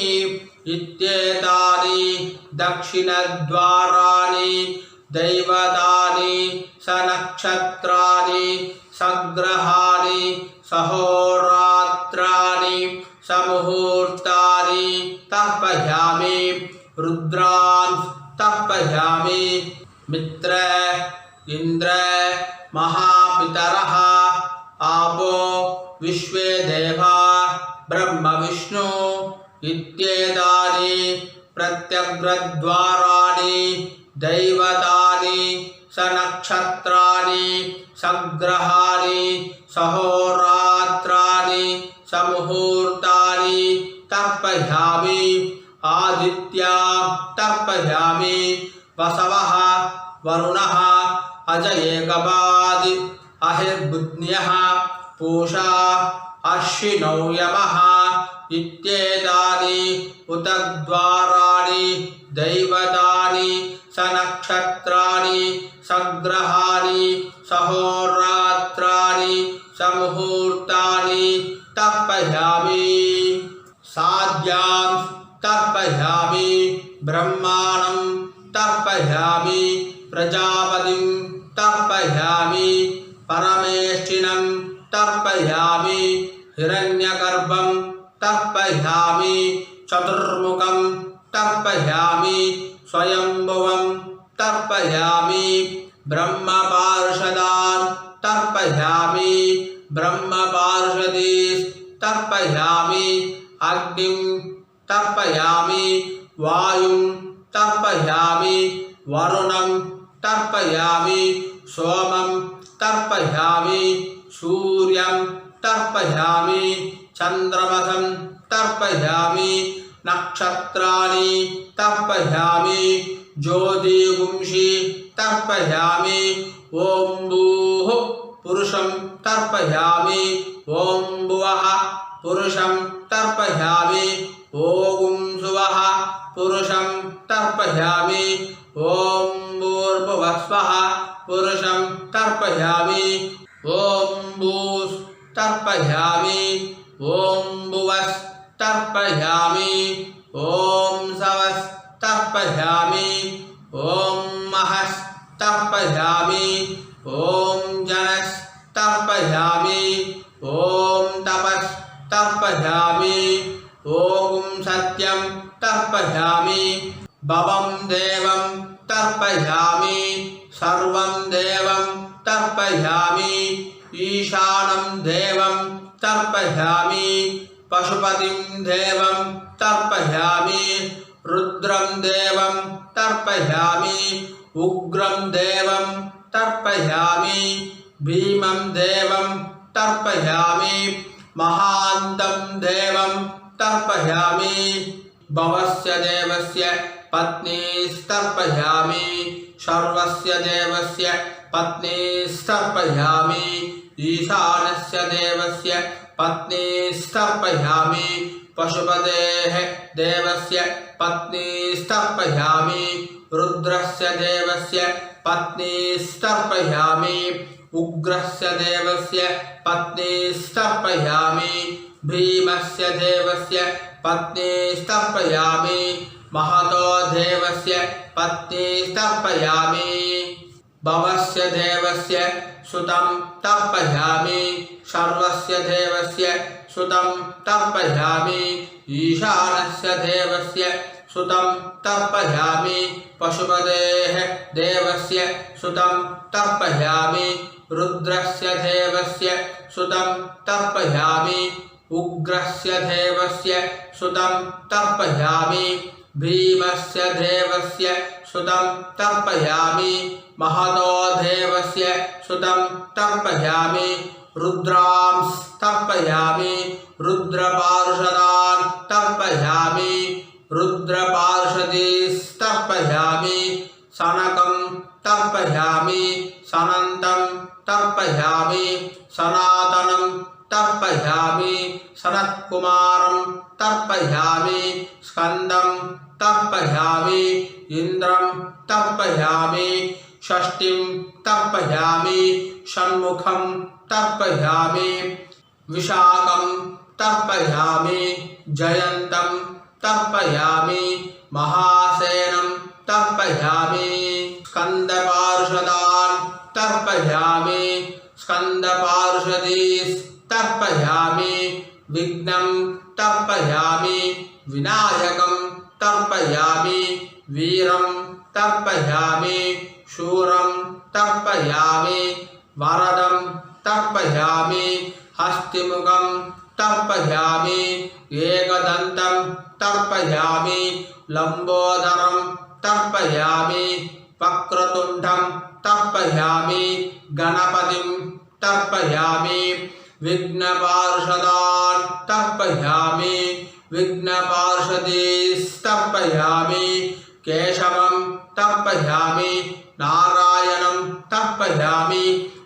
A: इत्येतानि दक्षिणद्वाराणि दैवतानि सनक्षत्राणि संग्रहाणि सहोरात्राणि समुहूर्तानि तर्पयामि रुद्रान् तर्पयामि मित्र इंद्र महापितरः आपो विश्वे देवा ब्रह्म विष्णु इत्येतानि प्रत्यग्रद्वाराणि दैवतानि सनक्षत्राणि संग्रहाणि सहोरात्राणि समुहूर्तानि तर्पयामि आदित्या तर्पयामि वसवः वरुणः अजयेकपादि अहिर्बुध्न्यः पूषा अश्विनौ यमः इत्येतानि उतद्वाराणि दैवतानि सनक्षत्राणि संग्रहाणि सहोरात्राणि समुहूर्तानि तर्पयामि साध्यां तर्पयामि ब्रह्माणं तर्पयामि प्रजापतिं तर्पयामि परमेष्ठिनं तर्पयामि हिरण्यगर्भं तर्पयामि चतुर्मुखं तर्पयामि स्वयंभुवं तर्पयामि ब्रह्मपार्षदान् तर्पयामि ब्रह्मपार्षदीस् तर्पयामि अग्निं तर्पयामि वायुं तर्पयामि वरुणं तर्पयामि सोमं तर्पयामि सूर्यं तर्पयामि चन्द्रमसं तर्पयामि नक्षत्राणि तर्पयामि ज्योतिगुंषि तर्पयामि ॐ भूः पुरुषं तर्पयामि ॐ भुवः पुरुषं तर्पयामि ॐ सुवः पुरुषं तर्पयामि ॐ भूर्भुवस्वः पुरुषं तर्पयामि ॐ भूस् तर्पयामि ॐ भुवस् तर्पयामि ॐ सवस् तर्पयामि ॐ महस् तर्पयामि ॐ जनस् तर्पयामि ॐ तपस् तर्पयामि ॐ सत्यं तर्पयामि भवं देवं तर्पयामि सर्वं देवं तर्पयामि ईशानं देवं तर्पयामि पशुपतिं देवं तर्पयामि रुद्रं देवं तर्पयामि उग्रं देवं तर्पयामि भीमं देवं तर्पयामि महान्तं देवं तर्पयामि भवस्य देवस्य पत्नीस्तर्पयामि सर्वस्य देवस्य पत्नीस्तर्पयामि ईशानस्य देवस्य पत्नीस्तर्पयामि पशुपतेः देवस्य पत्नीस्तर्पयामि रुद्रस्य देवस्य पत्नीस्तर्पयामि उग्रस्य देवस्य पत्नीस्तर्पयामि भीमस्य देवस्य पत्नीस्तर्पयामि महतो देवस्य पत्नीस्तर्पयामि भवस्य देवस्य सुतं तर्पयामि सर्वस्य देवस्य सुतं तर्पयामि ईशानस्य देवस्य सुतं तर्पयामि पशुपतेः देवस्य सुतं तर्पयामि रुद्रस्य देवस्य सुतं तर्पयामि उग्रस्य देवस्य सुतं तर्पयामि भीमस्य देवस्य सुतं तर्पयामि महतो देवस्य सुतं तर्पयामि रुद्रांस्तर्पयामि रुद्रपार्षदान् तर्पयामि रुद्रपार्षदीस्तर्पयामि सनकं तर्पयामि सनन्तं तर्पयामि सनातनं तर्पयामि सनत्कुमारं तर्पयामि स्कन्दं तर्पयामि इंद्रं तर्पयामि षष्ठीं तर्पयामि षण्मुखं तर्पयामि विशाखं तर्पयामि जयन्तं तर्पयामि महासेनं तर्पयामि स्कन्दपार्षदान् तर्पयामि स्कन्दपार्षदीस्तर्पयामि विघ्नं तर्पयामि विनायकं तर्पयामि वीरं तर्पयामि शूरं तर्पयामि वरदं तर्पयामि हस्तिमुखं तर्पयामि एकदन्तं तर्पयामि लंबोदरं तर्पयामि वक्रतुण्डं तर्पयामि गणपतिं तर्पयामि विघ्नपार्षदान् तर्पयामि विघ्नपार्षदीस्तर्पयामि केशवं तर्पयामि नारायणं तर्पयामि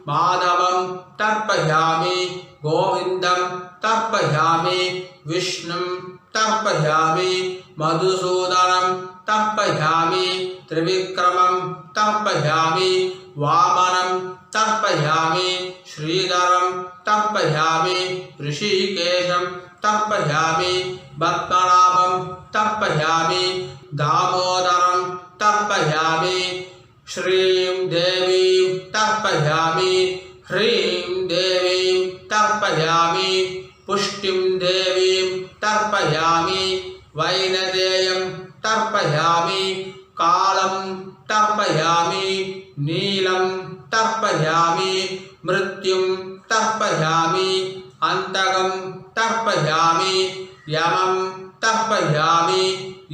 A: माधवं तर्पयामि गोविन्दं तर्पयामि विष्णुं तर्पयामि मधुसूदनं तर्पयामि त्रिविक्रमं तर्पयामि वामनं तर्पयामि श्रीधरं तर्पयामि ऋषिकेशं तर्पयामि पद्मनाभं तर्पयामि दामोदरं तर्पयामि श्रीं देवीं तर्पयामि ह्रीं देवीं तर्पयामि पुष्टिं देवीं तर्पयामि वैनदेयं तर्पयामि कालं तर्पयामि नीलं तर्पयामि मृत्युं तर्पयामि अन्तकं तर्पयामि यमं तर्पयामि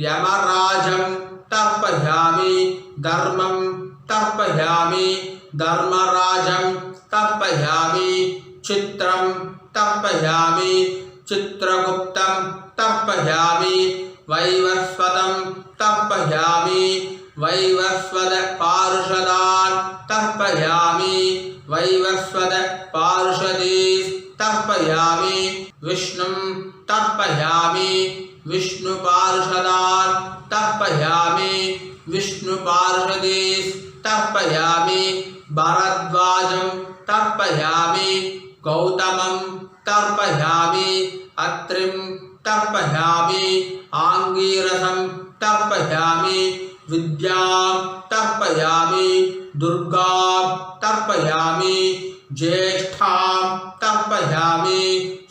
A: यमराजं तर्पयामि धर्मं तर्पयामि धर्मराजं तर्पयामि चित्रं तर्पयामि चित्रगुप्तं तर्पयामि वैवस्वतं तर्पयामि वैवस्वत पार्षदान् तर्पयामि वैवस्वत पार्षदीस्तर्पयामि विष्णुं तर्पयामि विष्णुपार्षदान् तर्पयामि विष्णुपार्षदीस्तर्पयामि भरद्वाजं तर्पयामि गौतमं तर्पयामि अत्रिं तर्पयामि आंगीरसं तर्पयामि विद्यां तर्पयामि दुर्गां तर्पयामि ज्येष्ठां तर्पयामि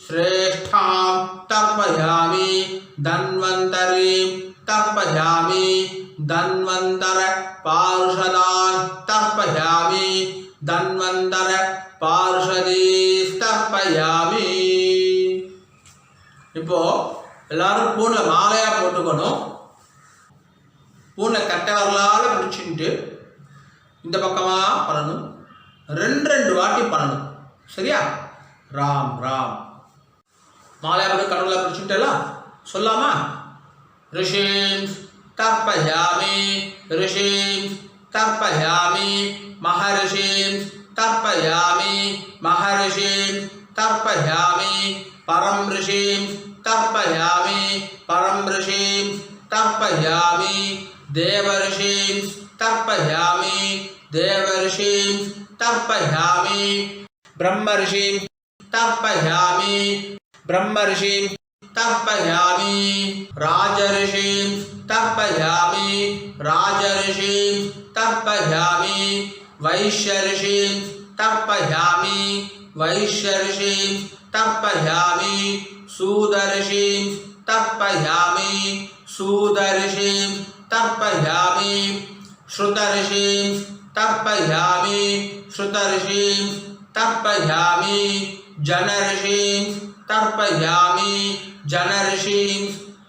A: श्रेष्ठां तर्पयामि धन्वन्तरीं तर्पयामि धन्वन्तर पार्षदान् तर्पयामि धन्वन्तर पार्षदीस्तर्पयामि இப்போ எல்லாரும் பூனை மாலையா போட்டுக்கணும். பூனை கட்டை வரலால பிடிச்சிட்டு இந்த பக்கமா பண்ணணும். ரெண்டு வாட்டி பண்ணணும். சரியா? ராம் ராம் மாலையா போட்டு கடவுளை பிடிச்சிட்டலாம் சொல்லாமா? ரிஷீம் தர்ப்பயாமி ரிஷீம் तर्पयामि महर्षिं तर्पयामि महर्षिं तर्पयामि परम ऋषिं तर्पयामि परम ऋषिं तर्पयामि देवर्षिं तर्पयामि देवर्षिं तर्पयामि ब्रह्मर्षिं तर्पयामि ब्रह्मर्षिं तर्पयामि राजर्षिं तर्पयामि राजर्षिं तर्पयामि वैश्यर्षिं तर्पयामि वैश्यर्षिं तर्पयामि सूदर्षिं तर्पयामि सूदर्षिं तर्पयामि श्रुतर्षिं तर्पयामि श्रुतर्षिं तर्पयामि जनर्षिं तर्पयामि जनर्षिं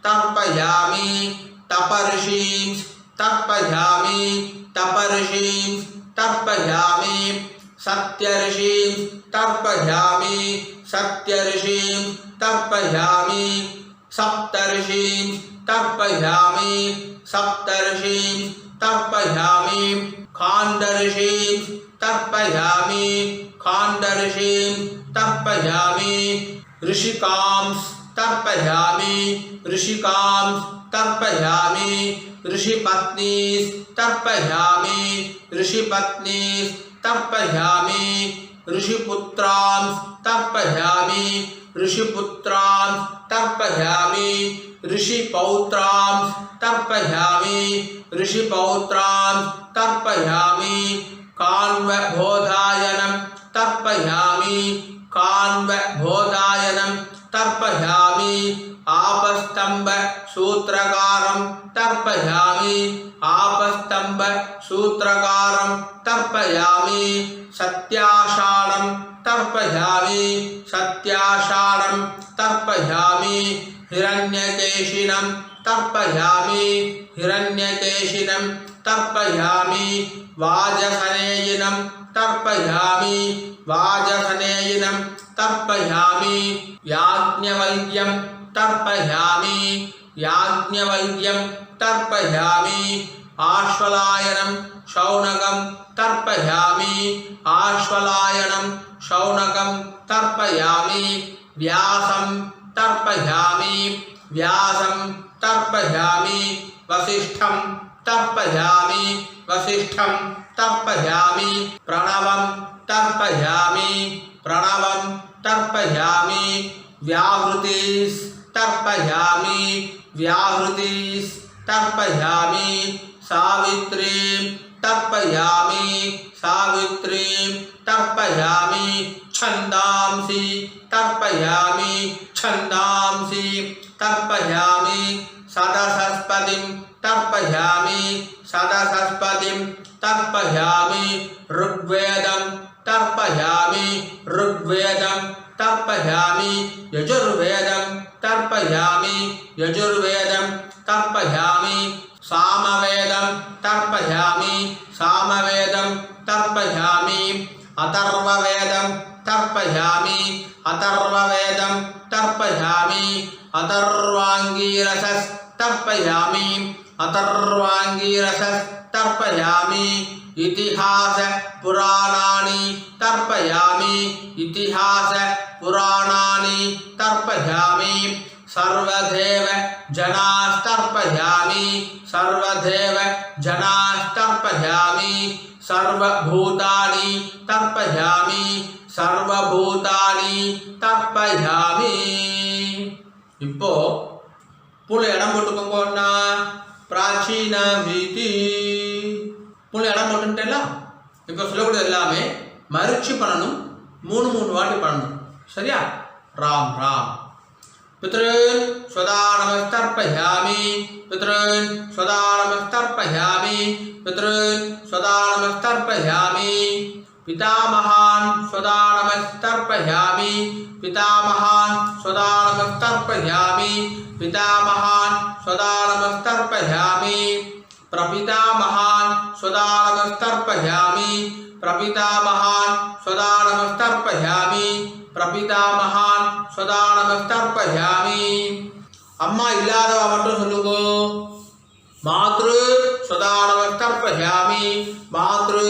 A: तर्पयामि तपर्षिं तर्पयामि तपर्षिं तर्पयामि सत्यऋषिं तर्पयामि सत्यऋषिं तर्पयामि सप्तऋषिं तर्पयामि सप्तऋषिं तर्पयामि खाण्डऋषिं तर्पयामि खाण्डऋषिं तर्पयामि ऋषिकांस तर्पयामि ऋषिकांस तर्पयामि ऋषिपत्नीस् तर्पयामि ऋषिपत्नीस् तर्पयामि ऋषिपुत्रांस तर्पयामि ऋषिपुत्रांस तर्पयामि ऋषिपौत्रांस तर्पयामि ऋषिपौत्रांस तर्पयामि कान्वबोधायनं तर्पयामि कान्वबोधायनं तर्पयामि आपस्तंभ सूत्रकारं तर्पयामि आपस्तंभ सूत्रकारं तर्पयामि सत्याषाढं तर्पयामि सत्याषाढं तर्पयामि हिरण्यकेशिनं तर्पयामि हिरण्यकेशिनं तर्पयामि वाजसनेयिनं तर्पयामि वाजसनेयिनं तर्पयामि याज्ञवल्क्यं तर्पयामि याज्ञवल्क्यं तर्पयामि आश्वलायनं शौनकं तर्पयामि आश्वलायनं शौनकं तर्पयामि व्यासं तर्पयामि व्यासं तर्पयामि वसिष्ठं तर्पयामि वसिष्ठं तर्पयामि प्रणवं तर्पयामि प्रणवं तर्पयामि व्याहृतिस् तर्पयामि व्याहृतिस् तर्पयामि सावित्रीं तर्पयामि सावित्रीं तर्पयामि छन्दांसि तर्पयामि छन्दांसि तर्पयामि सदसस्पतिं तर्पयामि सदसस्पतिं तर्पयामि ऋग्वेदं तर्पयामि ऋग्वेदं तर्पयामि यजुर्वेदं तर्पयामि यजुर्वेदं तर्पयामि सामवेदं तर्पयामि सामवेदं तर्पयामि अथर्ववेदं तर्पयामि अथर्ववेदं तर्पयामि अथर्वाङ्गीरसस् तर्पयामि अथर्वाङ्गीरसस् तर्पयामि इतिहास पुराणानि तर्पयामि इतिहास पुराणानि तर्पयामि सर्वदेव जनास्तर्पयामि सर्वदेव जनास्तर्पयामि सर्वभूतानि तर्पयामि सर्वभूतानि तर्पयामि இப்போ புள்ள இடம் போட்டுக்கோங்கன்னா பிராச்சீன வீதி புள்ள இடம் போட்டுட்டேல இப்போ சொல்லக்கூடியது எல்லாமே மறுச்சி பண்ணணும் மூணு வாட்டி பண்ணணும் சரியா ராம் ராம் पितॄन् स्वदा नमस्तर्पयामि पितॄन् स्वदा नमस्तर्पयामि पितॄन् स्वदा नमस्तर्पयामि पितामहान् स्वदा नमस्तर्पयामि पितामहान् स्वदा नमस्तर्पयामि पितामहान् स्वदा नमस्तर्पयामि प्रपितामहान् स्वदा नमस्तर्पयामि प्रपितामहान् स्वदा नमस्तर्पयामि प्रपितामहान् स्वदा नमस्तर्पयामि अम्मा इल्लादव मट्टुम सोल्लुंगो मातृ स्वदा नमस्तर्पयामि मातृ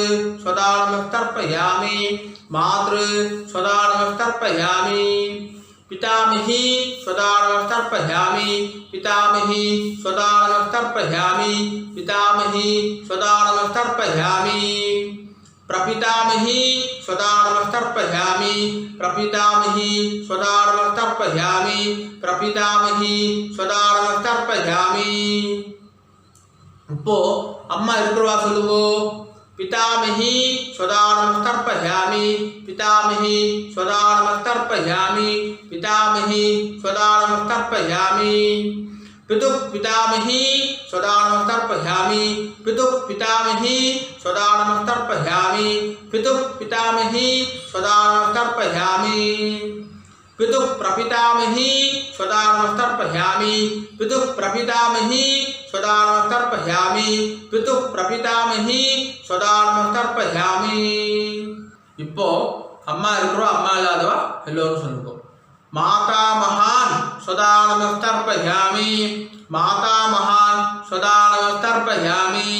A: स्वदा नमस्तर्पयामि मातृ स्वदा नमस्तर्पयामि पितामही स्वदा नमस्तर्पयामि पितामही स्वदा नमस्तर्पयामि पितामही स्वदा नमस्तर्पयामि प्रपितामही स्वदा नमस्तर्पयामि प्रपितामही स्वदा नमस्तर्पयामि प्रपितामही स्वदा नमस्तर्पयामि இப்போ அம்மா இருக்கிறவா சொல்லுங்க पितामही स्वदा नमस्तर्पयामि पितामही स्वदा नमस्तर्पयामि पितामही स्वदा नमस्तर्पयामि पितुः पितामही स्वदा नमस्तर्पयामि पितुः पितामही स्वदा नमस्तर्पयामि पितुः पितामही स्वदा नमस्तर्पयामि पितुः प्रपितामही स्वदा नमस्तर्पयामि पितुः प्रपितामही स्वदा नमस्तर्पयामि पितुः प्रपितामही स्वदा नमस्तर्पयामि இப்போ அம்மா இருக்கிறோம், அம்மா இல்லாதவா எல்லோரும் சொல்லுங்க. மாதா மகான் சதா நமஸ்தர்ப்பயாமி, மாதா மகான் சதா நமஸ்தர்ப்பயாமி,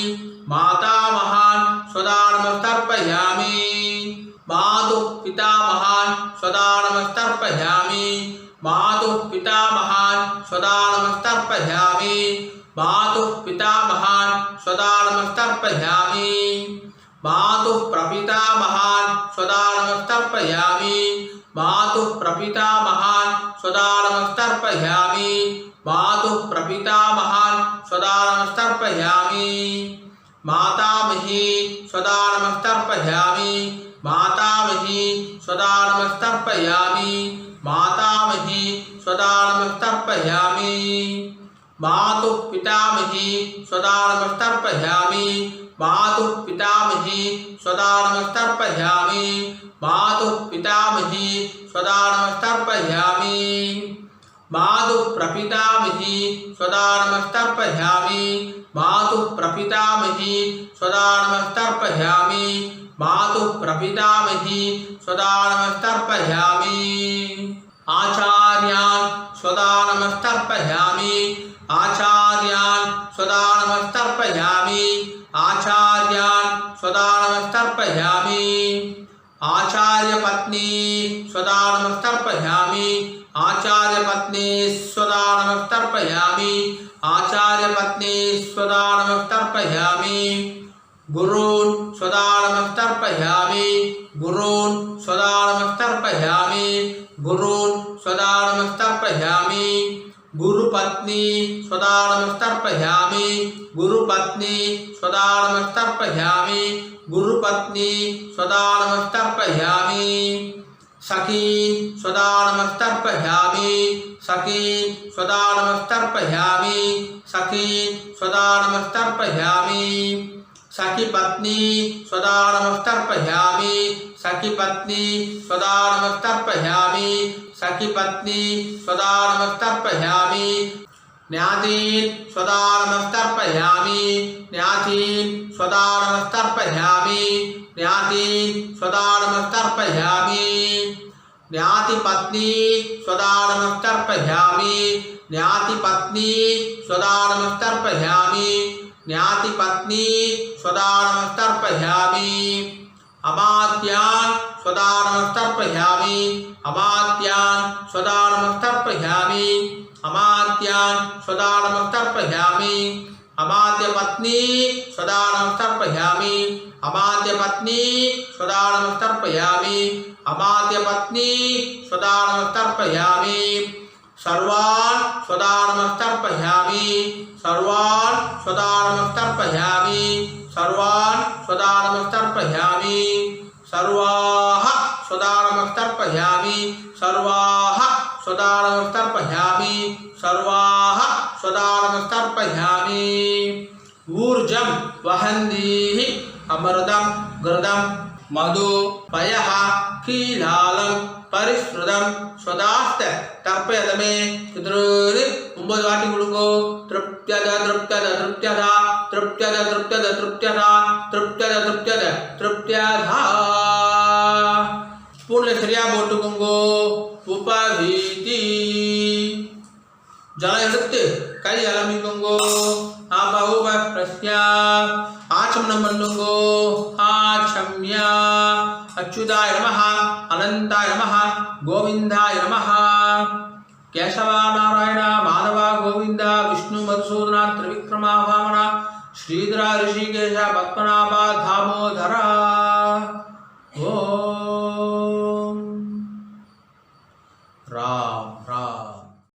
A: மாதா மகான் சதா நமஸ்தர்ப்பயாமி, மாது பிதா மகான் சதா நமஸ்தர்ப்பயாமி, மாது பிதா மகான் சதா நமஸ்தர்ப்பயாமி, மாது பிதா மகான் சதா நமஸ்தர்ப்பயாமி, மாது பிரபிதா மகான் சதா நமஸ்தர்ப்பயாமி, மாது பிரபிதா மகான் சதா நமஸ்தர்ப்பயாமி, மாது பிரபிதா மகான் சதா நமஸ்தர்ப்பயாமி, மாதாமஹி சதா நமஸ்தர்ப்பயாமி, மாதாமஹி சதா நமஸ்தர்ப்பயாமி, மாதாமஹி சதா நமஸ்தர்ப்பயாமி, மாது பிதாமஹி சதா நமஸ்தர்ப்பயாமி, மாது பிதாமஹி சதா நமஸ்தர்ப்பயாமி, மாது பிதாமஹி சதா நமஸ்தர்ப்பயாமி, மாது பிரபிதாமஹி சதா நமஸ்தர்ப்பயாமி, மாது பிரபிதாமஹி சதா நமஸ்தர்ப்பயாமி, மாது பிரபிதாமஹி சதா நமஸ்தர்ப்பயாமி, ஆச்சார்யான் சதா நமஸ்தர்ப்பயாமி, ஆச்சார்யான் சதா நமஸ்தர்ப்பயாமி, ஆச்சார்யான் சதா நமஸ்தர்ப்பயாமி, ஆச்சார்ய பத்னி சதா நமஸ்தர்ப்பயாமி, ஆச்சார்ய பத்னி சதா நமஸ்தர்ப்பயாமி, ஆச்சார்ய பத்னி சதா நமஸ்தர்ப்பயாமி, குருன் சதா நமஸ்தர்ப்பயாமி, குருன் சதா நமஸ்தர்ப்பயாமி, குருன் சதா நமஸ்தர்ப்பயாமி, गुरुपत्नी सदा नमस्तर्पयामि, गुरुपत्नी सदा नमस्तर्पयामि, गुरुपत्नी सदा नमस्तर्पयामि, सखी सदा नमस्तर्पयामि, सखी सदा नमस्तर्पयामि, सखी सदा नमस्तर्पयामि, सखी पत्नी सदा नमस्तर्पयामि, सखी पत्नी सदा नमस्तर्पयामि, सखी पत्नी सदा नमस्तर्पयामि, ज्ञातीन सदा नमस्तर्पयामि, ज्ञातीन सदा नमस्तर्पयामि, ज्ञातीन सदा नमस्तर्पयामि, ज्ञाति पत्नी सदा नमस्तर्पयामि, ज्ञाति पत्नी सदा नमस्तर्पयामि, ज्ञाति पत्नी सदा नमस्तर्पयामि, अमात्यान सदा नमस्तर्पयामि, अमात्यान सदा नमस्तर्पयामि, अमात्यान सदा नमस्तर्पयामि, अमात्य पत्नी सदा नमस्तर्पयामि, अमात्य पत्नी सदा नमस्तर्पयामि, अमात्य पत्नी सदा नमस्तर्पयामि, सर्वान् सदा नमस्तर्पयामि, सर्वान् सदा नमस्तर्पयामि, सर्वान् सदा नमस्तर्पयामि, सर्वाः सदा नमस्तर्पयामि, सर्वाः सदा नमस्तर्पयामि, सर्वाः सदा नमस्तर्पयामि, ऊर्जं वहन्तीः अमृतं घृतं मधु पयः कीलालं परिश्रुतं स्वदास्त तर्पयदमे पितॄन् 9 வாட்டி கொடுங்கோ. திருப்த்யத திருப்த்யத திருப்த்யதா திருப்த்யத திருப்த்யத திருப்த்யதா திருப்த்யத திருப்த்யத திருப்த்யதா. ஸ்பூன்ல சரியா போட்டுக்கோங்கோ. உபவீதி ஜலம் எடுத்து கை அலம்பிக்கோங்கோ. ஆபௌப பிரஸ்யா ஆச்சமனம் பண்ணுங்கோ. ஆச்சம்யா அச்சுதாய நமஹ அனந்தாய நமஹ கோவிந்தாய நமஹ. केशव नारायण माधव गोविंद विष्णु मधुसूदन त्रिविक्रमा वामन श्रीधर ऋषिकेश पद्मनाभ दामोदर